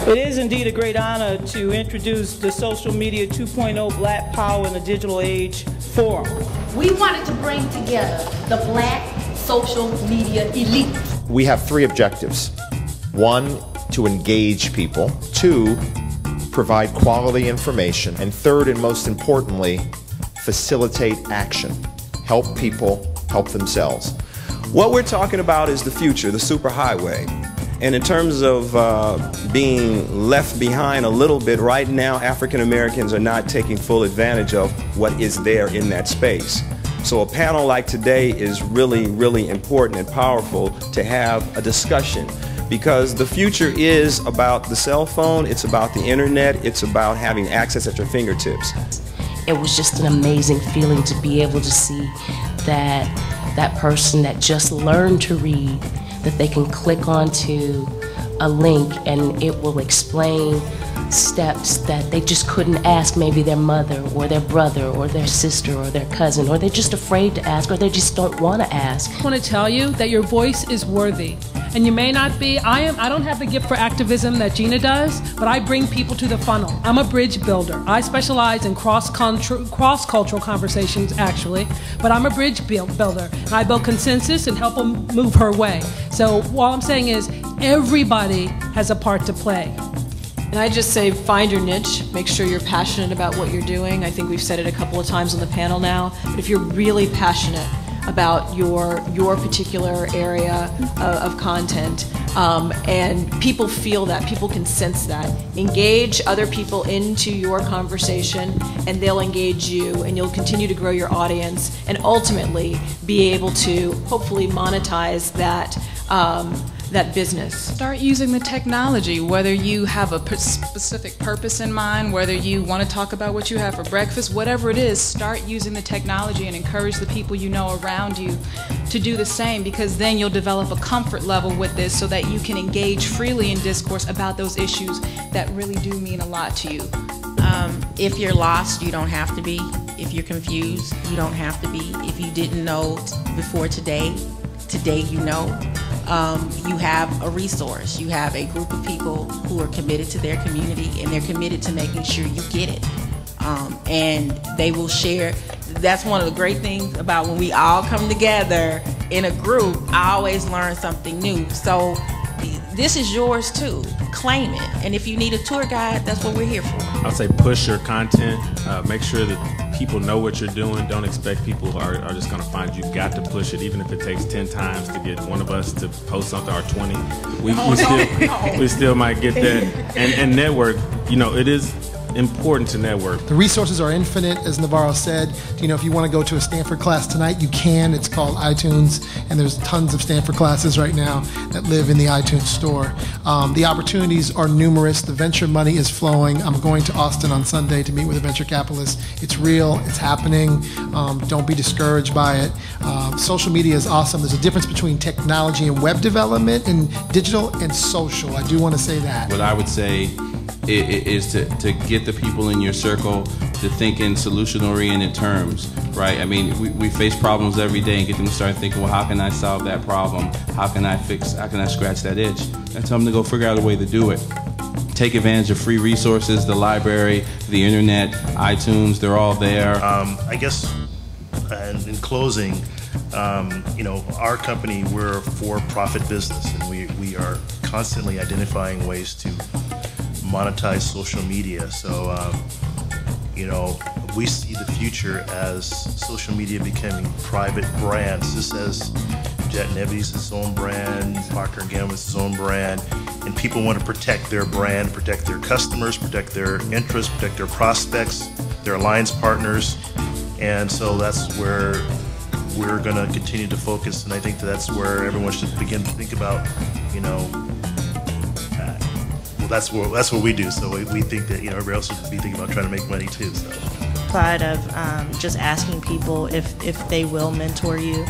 It is indeed a great honor to introduce the Social Media 2.0 Black Power in the Digital Age Forum. We wanted to bring together the Black social media elite. We have three objectives. One, to engage people. Two, provide quality information. And third, and most importantly, facilitate action. Help people help themselves. What we're talking about is the future, the superhighway. And in terms of being left behind a little bit, right now African Americans are not taking full advantage of what is there in that space. So a panel like today is really, really important and powerful to have a discussion, because the future is about the cell phone, it's about the internet, it's about having access at your fingertips. It was just an amazing feeling to be able to see that person that just learned to read, that they can click onto a link and it will explain steps that they just couldn't ask maybe their mother or their brother or their sister or their cousin, or they're just afraid to ask, or they just don't want to ask. I want to tell you that your voice is worthy. And you may not be, I don't have the gift for activism that Gina does, but I bring people to the funnel. I'm a bridge builder. I specialize in cross-cultural conversations, actually, but I'm a bridge builder. And I build consensus and help them move her way. So all I'm saying is everybody has a part to play. And I just say find your niche, make sure you're passionate about what you're doing. I think we've said it a couple of times on the panel now, but if you're really passionate about your particular area of content, and people feel that, people can sense that. Engage other people into your conversation and they'll engage you, and you'll continue to grow your audience and ultimately be able to hopefully monetize that that business. Start using the technology, whether you have a specific purpose in mind, whether you want to talk about what you have for breakfast, whatever it is, start using the technology and encourage the people you know around you to do the same, because then you'll develop a comfort level with this so that you can engage freely in discourse about those issues that really do mean a lot to you. If you're lost, you don't have to be. If you're confused, you don't have to be. If you didn't know before today, today you know. You have a resource. You have a group of people who are committed to their community, and they're committed to making sure you get it. And they will share. That's one of the great things about when we all come together in a group. I always learn something new. So this is yours too. Claim it. And if you need a tour guide, that's what we're here for. I'll say push your content. Make sure that people know what you're doing. Don't expect people are just going to find you. You've got to push it, even if it takes 10 times to get one of us to post something, or 20. We still might get that. And network, you know, it is important to network. The resources are infinite, as Navarro said. You know, if you want to go to a Stanford class tonight, you can. It's called iTunes, and there's tons of Stanford classes right now that live in the iTunes store. The opportunities are numerous. The venture money is flowing. I'm going to Austin on Sunday to meet with a venture capitalist. It's real. It's happening. Don't be discouraged by it. Social media is awesome. There's a difference between technology and web development and digital and social. I do want to say that. What I would say is to get the people in your circle to think in solution-oriented terms, right? I mean, we face problems every day, and get them to start thinking, well, how can I solve that problem? How can I scratch that itch? And tell them to go figure out a way to do it. Take advantage of free resources, the library, the internet, iTunes, they're all there. I guess, and in closing, you know, our company, we're a for-profit business, and we are constantly identifying ways to monetize social media. So, you know, we see the future as social media becoming private brands. This has Jet Nevity's its own brand, Procter & Gamble's its own brand, and people want to protect their brand, protect their customers, protect their interests, protect their prospects, their alliance partners, and so that's where we're going to continue to focus, and I think that's where everyone should begin to think about, you know, that's what we do. So we think that, you know, everybody else should be thinking about trying to make money too. So. Pride of just asking people if they will mentor you.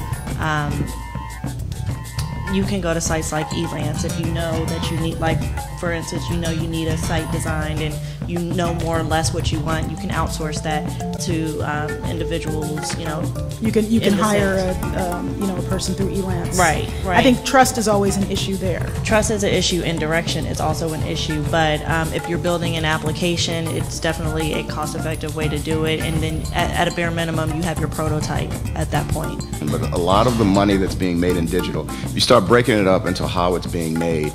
You can go to sites like Elance if you know that you need, like for instance, you know you need a site designed and you know more or less what you want, you can outsource that to individuals, you know. You can hire a person through Elance. Right. I think trust is always an issue there. Trust is an issue, and direction is also an issue, but if you're building an application, it's definitely a cost-effective way to do it, and then at a bare minimum, you have your prototype at that point. But a lot of the money that's being made in digital, if you start breaking it up into how it's being made,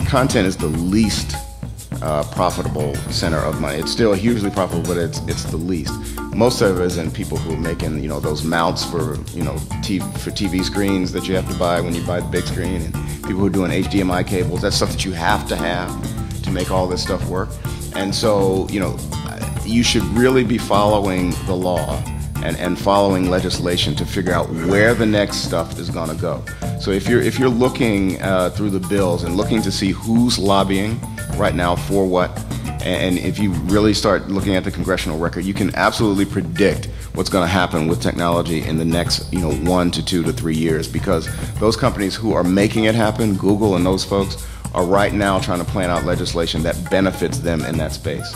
content is the least profitable center of money. It's still hugely profitable, but it's the least. Most of it is in people who are making, you know, those mounts for, you know, TV screens that you have to buy when you buy the big screen, and people who are doing HDMI cables. That's stuff that you have to make all this stuff work. And so, you know, you should really be following the law and following legislation to figure out where the next stuff is going to go. So if you're looking through the bills and looking to see who's lobbying right now for what, and if you really start looking at the congressional record, you can absolutely predict what's going to happen with technology in the next 1 to 2 to 3 years, because those companies who are making it happen, Google and those folks, are right now trying to plan out legislation that benefits them in that space.